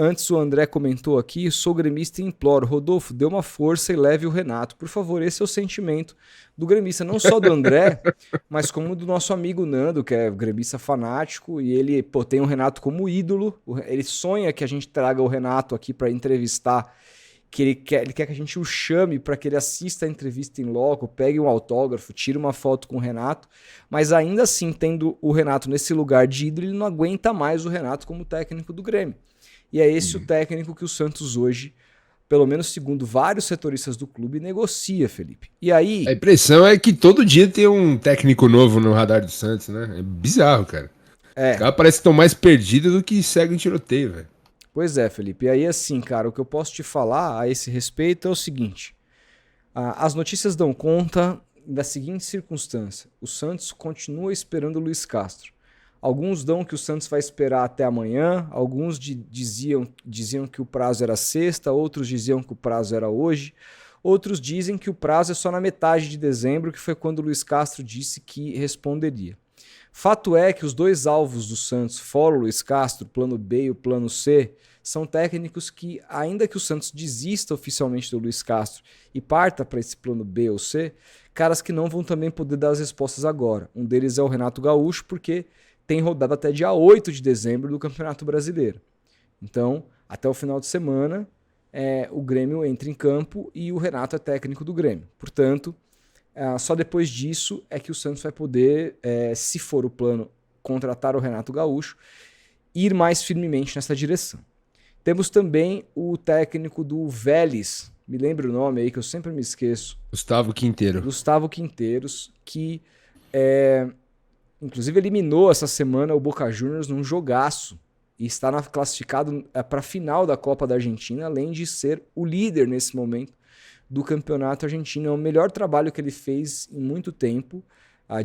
Antes o André comentou aqui, sou gremista e imploro, Rodolfo, dê uma força e leve o Renato. Por favor, esse é o sentimento do gremista, não só do André, mas como do nosso amigo Nando, que é gremista fanático, e ele tem o Renato como ídolo, ele sonha que a gente traga o Renato aqui para entrevistar, que ele quer que a gente o chame para que ele assista a entrevista em loco, pegue um autógrafo, tire uma foto com o Renato, mas ainda assim, tendo o Renato nesse lugar de ídolo, ele não aguenta mais o Renato como técnico do Grêmio. E é esse o técnico que o Santos hoje, pelo menos segundo vários setoristas do clube, negocia, Felipe. E A aí, impressão é que todo dia tem um técnico novo no radar do Santos, né? É bizarro, cara. Os é, caras parecem que estão mais perdidos do que cego em tiroteio, velho. pois é, Felipe. E aí assim, cara, o que eu posso te falar a esse respeito é o seguinte: as notícias dão conta da seguinte circunstância: o Santos continua esperando o Luiz Castro. Alguns dão que o Santos vai esperar até amanhã, alguns diziam que o prazo era sexta, outros diziam que o prazo era hoje, outros dizem que o prazo é só na metade de dezembro, que foi quando o Luiz Castro disse que responderia. Fato é que os dois alvos do Santos, fora o Luiz Castro, o plano B e o plano C, são técnicos que, ainda que o Santos desista oficialmente do Luiz Castro e parta para esse plano B ou C, caras que não vão também poder dar as respostas agora. Um deles é o Renato Gaúcho, porque tem rodada até dia 8 de dezembro do Campeonato Brasileiro. Então, até o final de semana, o Grêmio entra em campo e o Renato é técnico do Grêmio. Portanto, só depois disso é que o Santos vai poder, se for o plano, contratar o Renato Gaúcho e ir mais firmemente nessa direção. Temos também o técnico do Vélez, me lembra o nome aí que eu sempre me esqueço, Gustavo Quinteiro. Gustavo Quinteiros, que inclusive eliminou essa semana o Boca Juniors num jogaço e está classificado para a final da Copa da Argentina, além de ser o líder nesse momento do campeonato argentino. É o melhor trabalho que ele fez em muito tempo,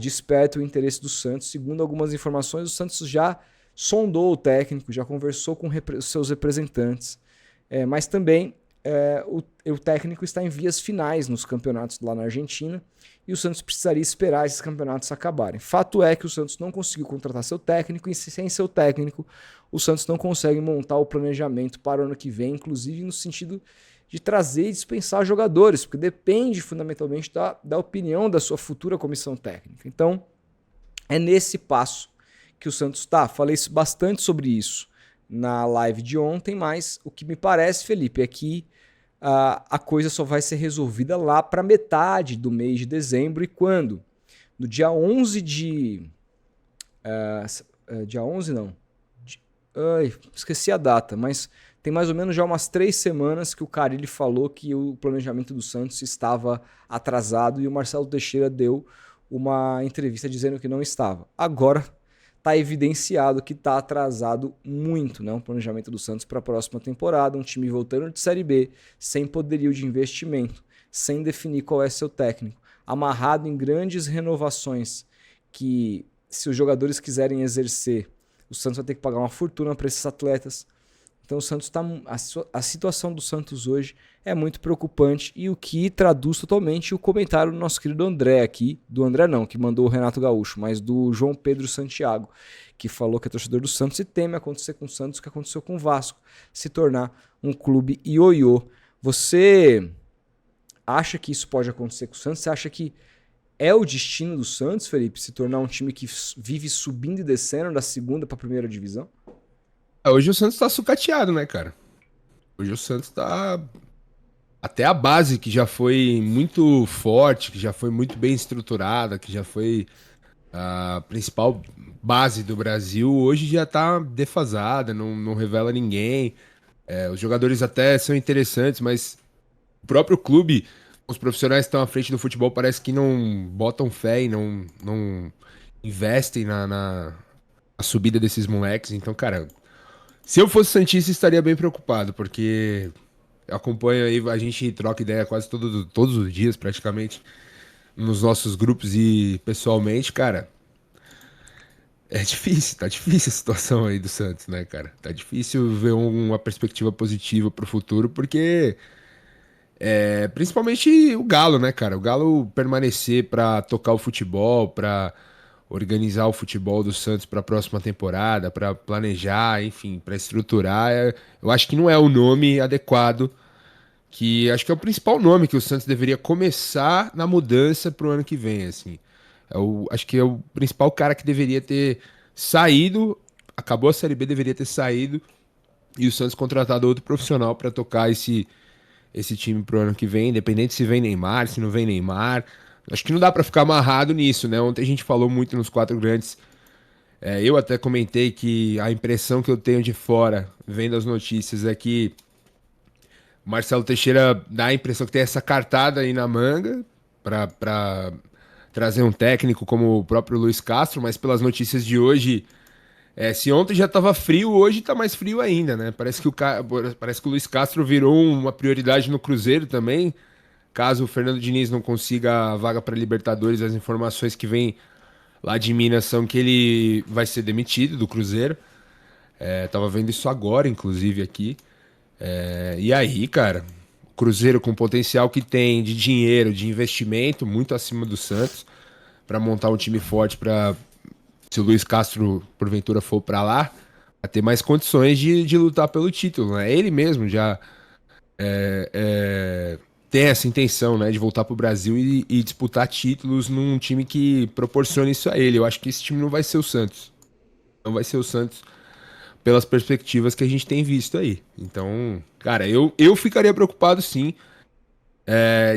desperta o interesse do Santos. Segundo algumas informações, o Santos já sondou o técnico, já conversou com os seus representantes, mas também o técnico está em vias finais nos campeonatos lá na Argentina e o Santos precisaria esperar esses campeonatos acabarem. Fato é que o Santos não conseguiu contratar seu técnico e sem seu técnico o Santos não consegue montar o planejamento para o ano que vem, inclusive no sentido de trazer e dispensar jogadores, porque depende fundamentalmente da opinião da sua futura comissão técnica. Então, é nesse passo que o Santos está. Falei bastante sobre isso na live de ontem, mas o que me parece, Felipe, é que a coisa só vai ser resolvida lá para metade do mês de dezembro. E quando? No dia 11 de... dia 11 não. Esqueci a data, mas tem mais ou menos já umas 3 semanas que o Carille falou que o planejamento do Santos estava atrasado e o Marcelo Teixeira deu uma entrevista dizendo que não estava. Agora está evidenciado que está atrasado muito, né? O planejamento do Santos para a próxima temporada, um time voltando de Série B, sem poderio de investimento, sem definir qual é seu técnico, amarrado em grandes renovações que, se os jogadores quiserem exercer, o Santos vai ter que pagar uma fortuna para esses atletas. Então o Santos a situação do Santos hoje é muito preocupante e o que traduz totalmente o comentário do nosso querido André aqui, do André não, que mandou o Renato Gaúcho, mas do João Pedro Santiago, que falou que é torcedor do Santos e teme acontecer com o Santos o que aconteceu com o Vasco, se tornar um clube ioiô. Você acha que isso pode acontecer com o Santos? Você acha que é o destino do Santos, Felipe, se tornar um time que vive subindo e descendo da segunda para a primeira divisão? Hoje o Santos tá sucateado, né, cara? Hoje o Santos tá. Até a base, que já foi muito forte, que já foi muito bem estruturada, que já foi a principal base do Brasil, hoje já tá defasada, não revela ninguém. Os jogadores até são interessantes, mas o próprio clube, os profissionais que estão à frente do futebol, parece que não botam fé e não investem na subida desses moleques. Então, cara, se eu fosse Santista, estaria bem preocupado, porque eu acompanho aí, a gente troca ideia quase todos os dias, praticamente, nos nossos grupos e pessoalmente, cara. É difícil, tá difícil a situação aí do Santos, né, cara? Tá difícil ver uma perspectiva positiva pro futuro, porque principalmente o Galo, né, cara? O Galo permanecer pra tocar o futebol, pra organizar o futebol do Santos para a próxima temporada, para planejar, enfim, para estruturar, eu acho que não é o nome adequado, que acho que é o principal nome que o Santos deveria começar na mudança para o ano que vem, assim. Acho que é o principal cara que deveria ter saído, acabou a Série B, deveria ter saído, e o Santos contratado outro profissional para tocar esse time pro ano que vem, independente se vem Neymar, se não vem Neymar. Acho que não dá para ficar amarrado nisso, né? Ontem a gente falou muito nos quatro grandes. Eu até comentei que a impressão que eu tenho de fora, vendo as notícias, é que o Marcelo Teixeira dá a impressão que tem essa cartada aí na manga para trazer um técnico como o próprio Luiz Castro, mas pelas notícias de hoje, se ontem já estava frio, hoje está mais frio ainda, né? Parece que o Luiz Castro virou uma prioridade no Cruzeiro também. Caso o Fernando Diniz não consiga a vaga para Libertadores, as informações que vêm lá de Minas são que ele vai ser demitido do Cruzeiro. Tava vendo isso agora, inclusive, aqui. E aí, cara, o Cruzeiro com o potencial que tem de dinheiro, de investimento, muito acima do Santos, para montar um time forte para, se o Luiz Castro porventura for para lá, a ter mais condições de lutar pelo título, né? Ele mesmo já tem essa intenção, né, de voltar pro Brasil e disputar títulos num time que proporciona isso a ele. Eu acho que esse time não vai ser o Santos. Não vai ser o Santos pelas perspectivas que a gente tem visto aí. Então, cara, eu ficaria preocupado sim,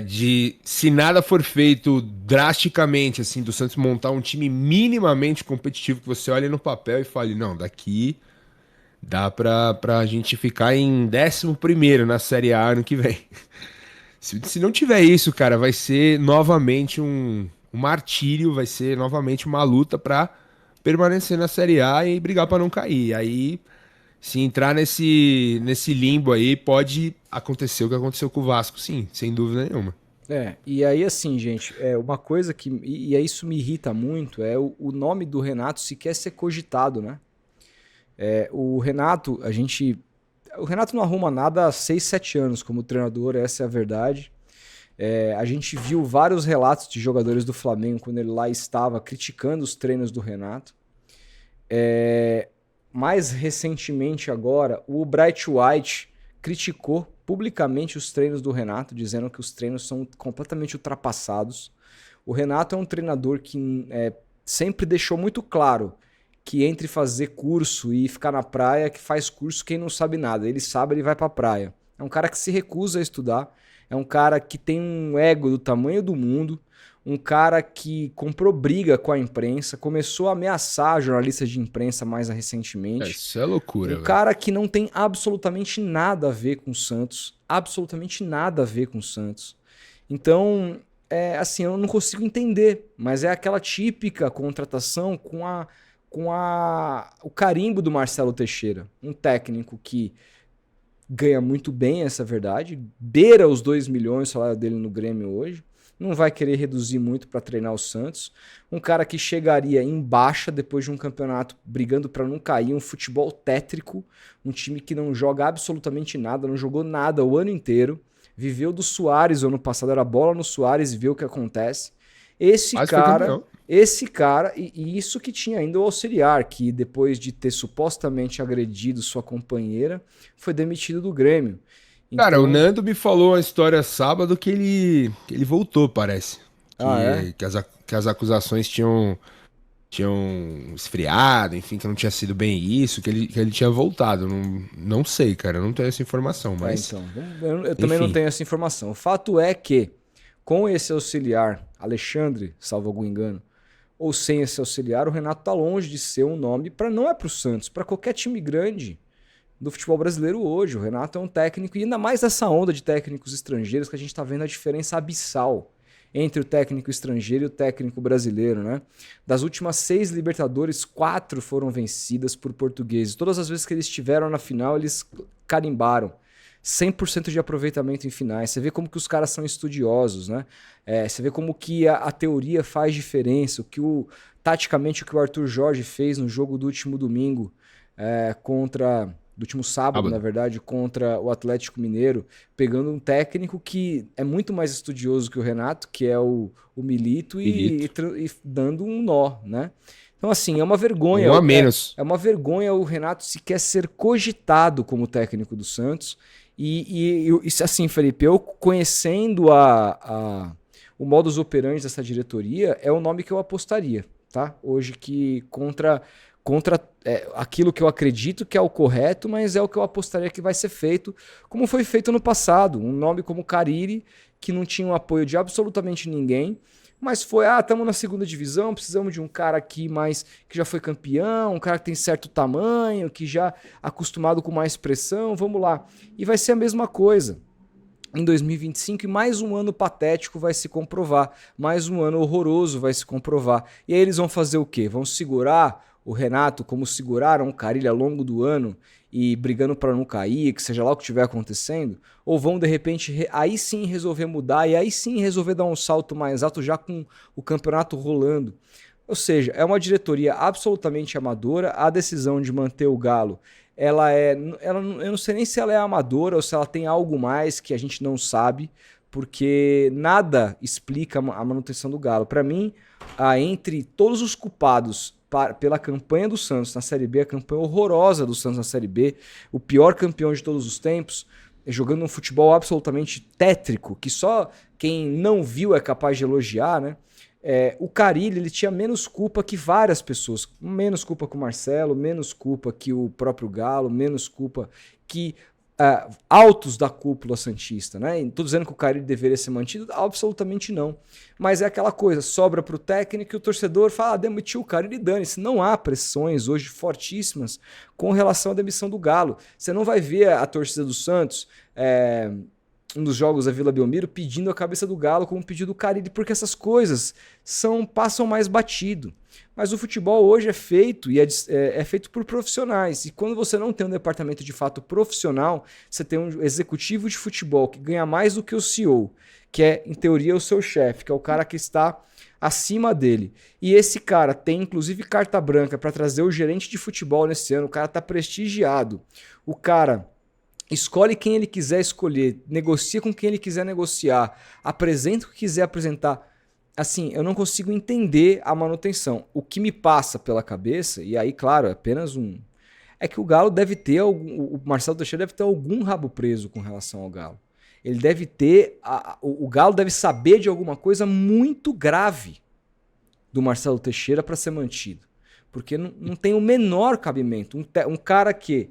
de se nada for feito drasticamente, assim, do Santos montar um time minimamente competitivo, que você olhe no papel e fale, não, daqui dá pra gente ficar em 11º na Série A ano que vem. Se não tiver isso, cara, vai ser novamente um martírio, vai ser novamente uma luta pra permanecer na Série A e brigar pra não cair. Aí, se entrar nesse limbo aí, pode acontecer o que aconteceu com o Vasco, sim, sem dúvida nenhuma. E aí assim, gente, uma coisa que, e aí isso me irrita muito, é o nome do Renato sequer ser cogitado, né? O Renato, o Renato não arruma nada há 6, 7 anos como treinador, essa é a verdade. A gente viu vários relatos de jogadores do Flamengo quando ele lá estava criticando os treinos do Renato. Mais recentemente agora, o Bright White criticou publicamente os treinos do Renato, dizendo que os treinos são completamente ultrapassados. O Renato é um treinador que sempre deixou muito claro que entre fazer curso e ficar na praia, que faz curso quem não sabe nada. Ele sabe, ele vai pra praia. É um cara que se recusa a estudar, é um cara que tem um ego do tamanho do mundo, um cara que comprou briga com a imprensa, começou a ameaçar jornalistas de imprensa mais recentemente. Isso é loucura, velho. Cara que não tem absolutamente nada a ver com o Santos, absolutamente nada a ver com o Santos. Então, assim, eu não consigo entender, mas é aquela típica contratação com o carimbo do Marcelo Teixeira, um técnico que ganha muito bem, essa é verdade, beira os 2 milhões o salário dele no Grêmio hoje, não vai querer reduzir muito para treinar o Santos, um cara que chegaria em baixa depois de um campeonato brigando para não cair, um futebol tétrico, um time que não joga absolutamente nada, não jogou nada o ano inteiro, viveu do Suárez o ano passado, era bola no Suárez e vê o que acontece. Esse cara, e isso que tinha ainda o auxiliar, que depois de ter supostamente agredido sua companheira, foi demitido do Grêmio. Então... Cara, o Nando me falou uma história sábado que ele voltou, parece. Que as acusações tinham esfriado, enfim, que não tinha sido bem isso, que ele tinha voltado. Não sei, cara, eu não tenho essa informação, mas... Então, eu também não tenho essa informação. O fato é que, com esse auxiliar, Alexandre, salvo algum engano, ou sem esse auxiliar, o Renato tá longe de ser um nome não é pro Santos, para qualquer time grande do futebol brasileiro hoje. O Renato é um técnico, e ainda mais essa onda de técnicos estrangeiros, que a gente tá vendo a diferença abissal entre o técnico estrangeiro e o técnico brasileiro, né? Das últimas 6 Libertadores, 4 foram vencidas por portugueses. Todas as vezes que eles estiveram na final, eles carimbaram 100% de aproveitamento em finais. Você vê como que os caras são estudiosos, né? Você vê como que a teoria faz diferença, taticamente o que o Arthur Jorge fez no jogo do último domingo contra do último sábado, na verdade, contra o Atlético Mineiro, pegando um técnico que é muito mais estudioso que o Renato, que é o Milito, e dando um nó, né? Então, assim, é uma vergonha. Um a menos. É uma vergonha o Renato sequer ser cogitado como técnico do Santos. E assim, Felipe, eu conhecendo o modus operandi dessa diretoria, é o nome que eu apostaria, tá? Hoje que contra aquilo que eu acredito que é o correto, mas é o que eu apostaria que vai ser feito, como foi feito no passado. Um nome como Carille, que não tinha o apoio de absolutamente ninguém, mas foi, estamos na segunda divisão, precisamos de um cara aqui que já foi campeão, um cara que tem certo tamanho, que já acostumado com mais pressão, vamos lá. E vai ser a mesma coisa em 2025 e mais um ano patético vai se comprovar, mais um ano horroroso vai se comprovar. E aí eles vão fazer o quê? Vão segurar o Renato como seguraram o Carille ao longo do ano e brigando para não cair, que seja lá o que estiver acontecendo, ou vão de repente aí sim resolver mudar e aí sim resolver dar um salto mais alto já com o campeonato rolando. Ou seja, é uma diretoria absolutamente amadora. A decisão de manter o Galo, eu não sei nem se ela é amadora ou se ela tem algo mais que a gente não sabe, porque nada explica a manutenção do Galo. Para mim, entre todos os culpados pela campanha do Santos na Série B, a campanha horrorosa do Santos na Série B, o pior campeão de todos os tempos, jogando um futebol absolutamente tétrico, que só quem não viu é capaz de elogiar, né? O Carille, ele tinha menos culpa que várias pessoas, menos culpa que o Marcelo, menos culpa que o próprio Galo, menos culpa que altos da cúpula santista, né? Não tô dizendo que o Carille deveria ser mantido, absolutamente não. Mas é aquela coisa, sobra pro técnico e o torcedor fala, demitiu o Carille e dane-se. Não há pressões hoje fortíssimas com relação à demissão do Galo. Você não vai ver a torcida do Santos nos jogos da Vila Belmiro pedindo a cabeça do Galo como pedido do Carille, porque essas coisas passam mais batido. Mas o futebol hoje é feito e é feito por profissionais. E quando você não tem um departamento de fato profissional, você tem um executivo de futebol que ganha mais do que o CEO, que é, em teoria, o seu chefe, que é o cara que está acima dele. E esse cara tem, inclusive, carta branca para trazer o gerente de futebol nesse ano. O cara está prestigiado. O cara escolhe quem ele quiser escolher, negocia com quem ele quiser negociar, apresenta o que quiser apresentar. Assim, eu não consigo entender a manutenção. O que me passa pela cabeça, e aí, claro, é apenas é que o Galo deve ter o Marcelo Teixeira deve ter algum rabo preso com relação ao Galo. Ele deve ter, o Galo deve saber de alguma coisa muito grave do Marcelo Teixeira para ser mantido. Porque não tem o menor cabimento. Um cara que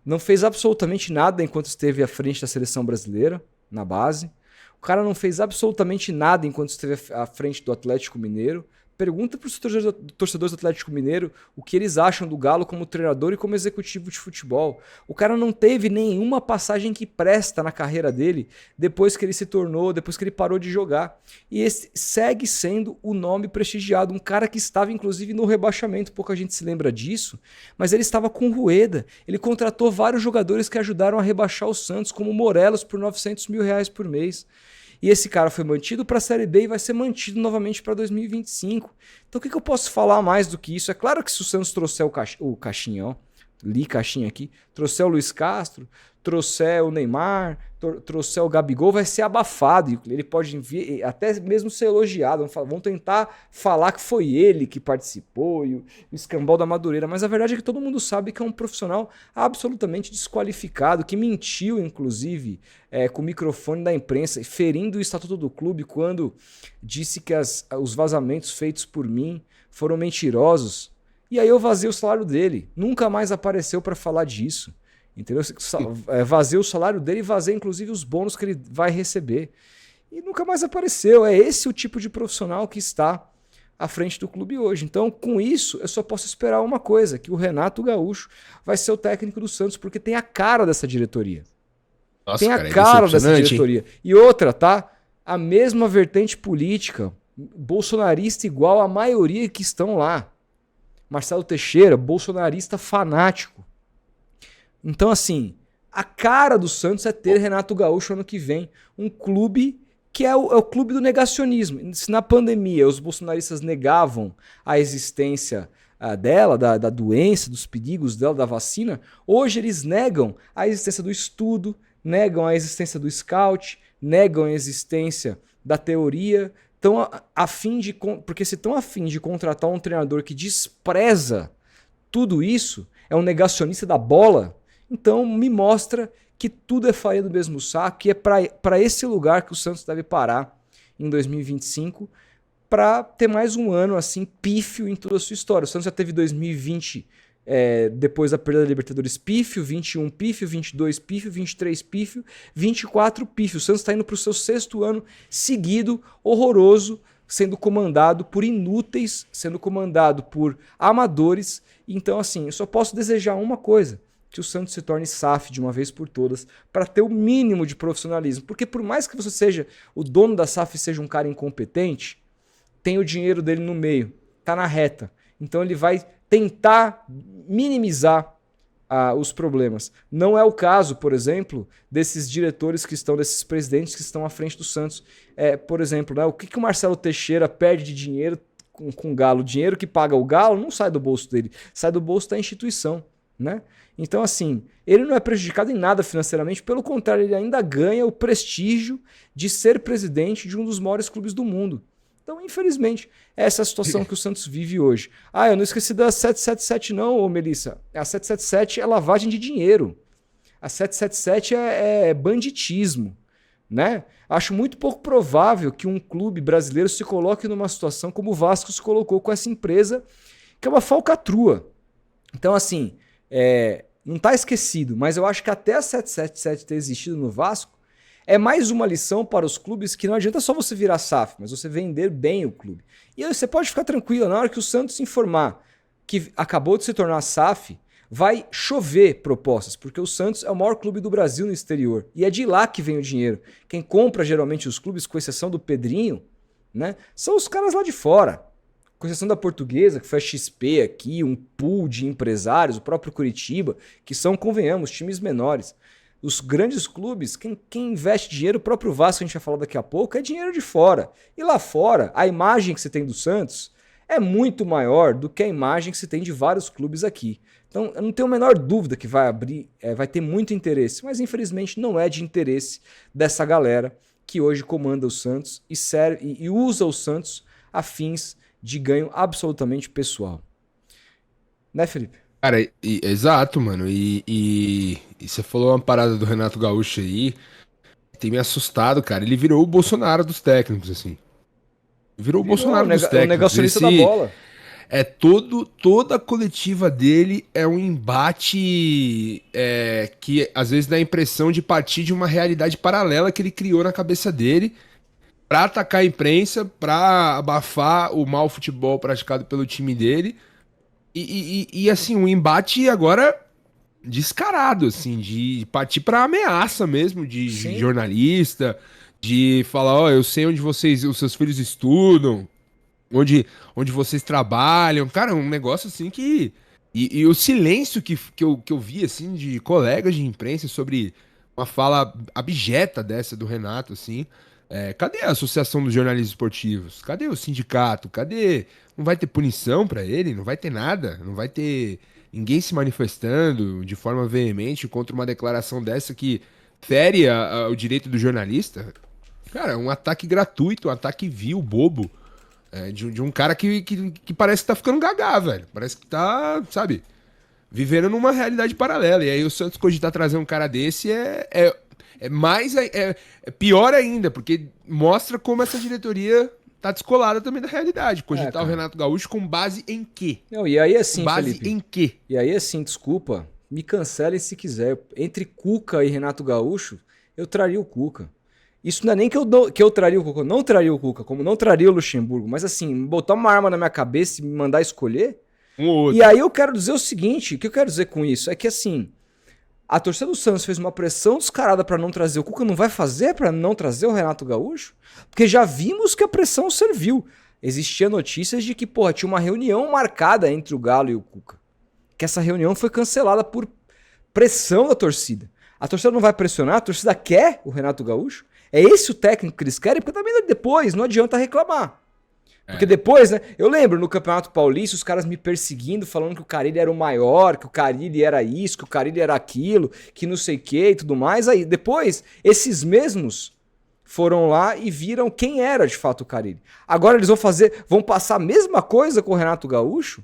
não fez absolutamente nada enquanto esteve à frente da seleção brasileira, na base. O cara não fez absolutamente nada enquanto esteve à frente do Atlético Mineiro. Pergunta para os torcedores do Atlético Mineiro o que eles acham do Galo como treinador e como executivo de futebol. O cara não teve nenhuma passagem que presta na carreira dele depois que ele parou de jogar. E esse segue sendo o nome prestigiado. Um cara que estava, inclusive, no rebaixamento. Pouca gente se lembra disso, mas ele estava com o Rueda. Ele contratou vários jogadores que ajudaram a rebaixar o Santos, como o Morelos, por R$900 mil por mês. E esse cara foi mantido para a Série B e vai ser mantido novamente para 2025. Então o que eu posso falar mais do que isso? É claro que se o Santos trouxer o Caixinha, ó, li Caixinha aqui, trouxer o Luiz Castro, trouxer o Neymar, trouxer o Gabigol, vai ser abafado. Ele pode até mesmo ser elogiado. Vão tentar falar que foi ele que participou e o escambau da Madureira. Mas a verdade é que todo mundo sabe que é um profissional absolutamente desqualificado, que mentiu, inclusive, com o microfone da imprensa, ferindo o estatuto do clube quando disse que os vazamentos feitos por mim foram mentirosos. E aí eu vazei o salário dele. Nunca mais apareceu para falar disso. Entendeu? Vazei o salário dele e vazei inclusive os bônus que ele vai receber. E nunca mais apareceu. É esse o tipo de profissional que está à frente do clube hoje. Então, com isso, eu só posso esperar uma coisa, que o Renato Gaúcho vai ser o técnico do Santos, porque tem a cara dessa diretoria. Nossa, tem a cara, cara dessa diretoria. E outra, tá? A mesma vertente política, bolsonarista igual a maioria que estão lá. Marcelo Teixeira, bolsonarista fanático. Então, assim, a cara do Santos é ter Renato Gaúcho ano que vem. Um clube que é o clube do negacionismo. Se na pandemia os bolsonaristas negavam a existência dela, da doença, dos perigos dela, da vacina, hoje eles negam a existência do estudo, negam a existência do scout, negam a existência da teoria, porque se estão a fim de contratar um treinador que despreza tudo isso, é um negacionista da bola, então me mostra que tudo é farinha do mesmo saco e é para esse lugar que o Santos deve parar em 2025 para ter mais um ano assim pífio em toda a sua história. O Santos já teve 2020 depois da perda da Libertadores pífio, 21 pífio, 22 pífio, 23 pífio, 24 pífio. O Santos está indo para o seu 6º ano seguido, horroroso, sendo comandado por inúteis, sendo comandado por amadores. Então assim, eu só posso desejar uma coisa, que o Santos se torne SAF de uma vez por todas, para ter o mínimo de profissionalismo. Porque por mais que você seja o dono da SAF, seja um cara incompetente, tem o dinheiro dele no meio, tá na reta. Então ele vai tentar minimizar os problemas. Não é o caso, por exemplo, desses diretores desses presidentes que estão à frente do Santos. Por exemplo, né, o que o Marcelo Teixeira perde de dinheiro com o Galo? O dinheiro que paga o Galo não sai do bolso dele, sai do bolso da instituição, né? Então, assim, ele não é prejudicado em nada financeiramente, pelo contrário, ele ainda ganha o prestígio de ser presidente de um dos maiores clubes do mundo. Então, infelizmente, essa é a situação que o Santos vive hoje. Eu não esqueci da 777 não, ô Melissa. A 777 é lavagem de dinheiro. A 777 é banditismo, né? Acho muito pouco provável que um clube brasileiro se coloque numa situação como o Vasco se colocou com essa empresa, que é uma falcatrua. Então, assim, não está esquecido, mas eu acho que até a 777 ter existido no Vasco é mais uma lição para os clubes que não adianta só você virar SAF, mas você vender bem o clube. E aí você pode ficar tranquilo, na hora que o Santos informar que acabou de se tornar SAF, vai chover propostas, porque o Santos é o maior clube do Brasil no exterior, e é de lá que vem o dinheiro. Quem compra geralmente os clubes, com exceção do Pedrinho, né, são os caras lá de fora. Com exceção da Portuguesa, que foi a XP aqui, um pool de empresários, o próprio Curitiba, que são, convenhamos, times menores. Os grandes clubes, quem investe dinheiro, o próprio Vasco, a gente vai falar daqui a pouco, é dinheiro de fora. E lá fora, a imagem que você tem do Santos é muito maior do que a imagem que você tem de vários clubes aqui. Então, eu não tenho a menor dúvida que vai ter muito interesse, mas infelizmente não é de interesse dessa galera que hoje comanda o Santos e usa o Santos a fins de ganho absolutamente pessoal. Né, Felipe? Cara, exato, mano. E você falou uma parada do Renato Gaúcho aí, tem me assustado, cara. Ele virou o Bolsonaro dos técnicos, assim. Virou o Bolsonaro dos técnicos. O negacionista da bola. Toda a coletiva dele é um embate que às vezes dá a impressão de partir de uma realidade paralela que ele criou na cabeça dele pra atacar a imprensa, pra abafar o mau futebol praticado pelo time dele. E assim, um embate agora descarado, assim, de partir pra ameaça mesmo de jornalista, de falar, eu sei onde os seus filhos estudam, onde vocês trabalham. Cara, um negócio assim que... E o silêncio que eu vi, assim, de colegas de imprensa sobre uma fala abjeta dessa do Renato, assim... cadê a Associação dos Jornalistas Esportivos? Cadê o sindicato? Cadê? Não vai ter punição pra ele? Não vai ter nada? Não vai ter ninguém se manifestando de forma veemente contra uma declaração dessa que fere o direito do jornalista? Cara, um ataque gratuito, um ataque vil, bobo, de um cara que parece que tá ficando gagá, velho. Parece que tá, sabe, vivendo numa realidade paralela. E aí o Santos cogitar trazer um cara desse é pior ainda, porque mostra como essa diretoria tá descolada também da realidade. Cogitar o Renato Gaúcho com base em quê? Não, e aí assim, base Felipe, em quê? E aí assim, desculpa, me cancelem se quiser. Entre Cuca e Renato Gaúcho, eu traria o Cuca. Isso não é nem que eu traria o Cuca, eu não traria o Cuca, como não traria o Luxemburgo, mas assim, botar uma arma na minha cabeça e me mandar escolher. Um ou outro. E aí eu quero dizer o seguinte, o que eu quero dizer com isso? É que assim, a torcida do Santos fez uma pressão descarada para não trazer o Cuca, não vai fazer para não trazer o Renato Gaúcho? Porque já vimos que a pressão serviu. Existia notícias de que, tinha uma reunião marcada entre o Galo e o Cuca. Que essa reunião foi cancelada por pressão da torcida. A torcida não vai pressionar, a torcida quer o Renato Gaúcho? É esse o técnico que eles querem? Porque também depois não adianta reclamar. Porque depois, né? Eu lembro no Campeonato Paulista, os caras me perseguindo, falando que o Carille era o maior, que o Carille era isso, que o Carille era aquilo, que não sei o que e tudo mais. Aí depois, esses mesmos foram lá e viram quem era de fato o Carille. Agora eles vão passar a mesma coisa com o Renato Gaúcho?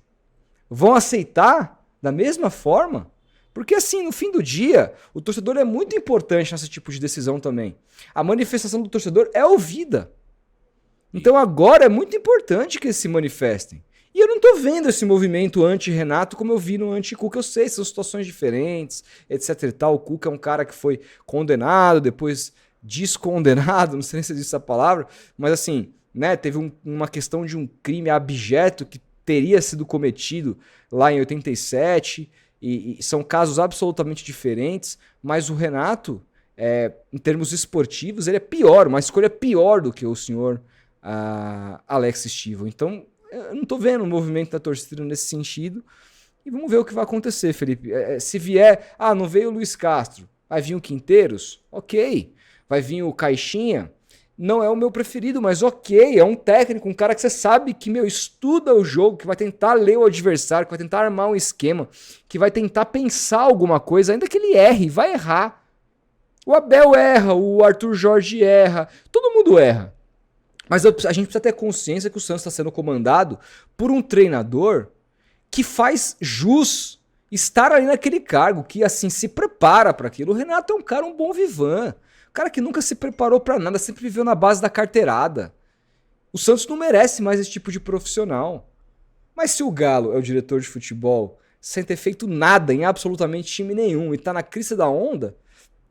Vão aceitar da mesma forma? Porque assim, no fim do dia, o torcedor é muito importante nesse tipo de decisão também. A manifestação do torcedor é ouvida. Então agora é muito importante que eles se manifestem. E eu não tô vendo esse movimento anti-Renato como eu vi no anti-Cuca. Eu sei, são situações diferentes, etc e tal. O Cuca é um cara que foi condenado, depois descondenado, não sei nem se existe essa palavra, mas assim, né, teve uma questão de um crime abjeto que teria sido cometido lá em 87, e são casos absolutamente diferentes, mas o Renato, em termos esportivos, ele é pior, uma escolha pior do que o senhor Alex Stivel. Então, eu não tô vendo o movimento da torcida nesse sentido, e vamos ver o que vai acontecer, Felipe. Se vier, não veio o Luiz Castro, vai vir o Quinteiros? Ok. Vai vir o Caixinha? Não é o meu preferido, mas ok, é um técnico, um cara que você sabe que, estuda o jogo, que vai tentar ler o adversário, que vai tentar armar um esquema, que vai tentar pensar alguma coisa, ainda que ele erre, vai errar. O Abel erra, o Arthur Jorge erra, todo mundo erra. Mas a gente precisa ter consciência que o Santos está sendo comandado por um treinador que faz jus estar ali naquele cargo, que assim se prepara para aquilo. O Renato é um cara, um bom vivan. Cara que nunca se preparou pra nada, sempre viveu na base da carteirada. O Santos não merece mais esse tipo de profissional. Mas se o Galo é o diretor de futebol sem ter feito nada em absolutamente time nenhum e tá na crista da onda,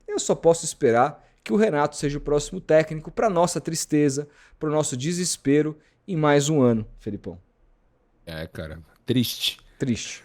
eu só posso esperar que o Renato seja o próximo técnico pra nossa tristeza, pro nosso desespero em mais um ano, Felipão. Cara, triste. Triste.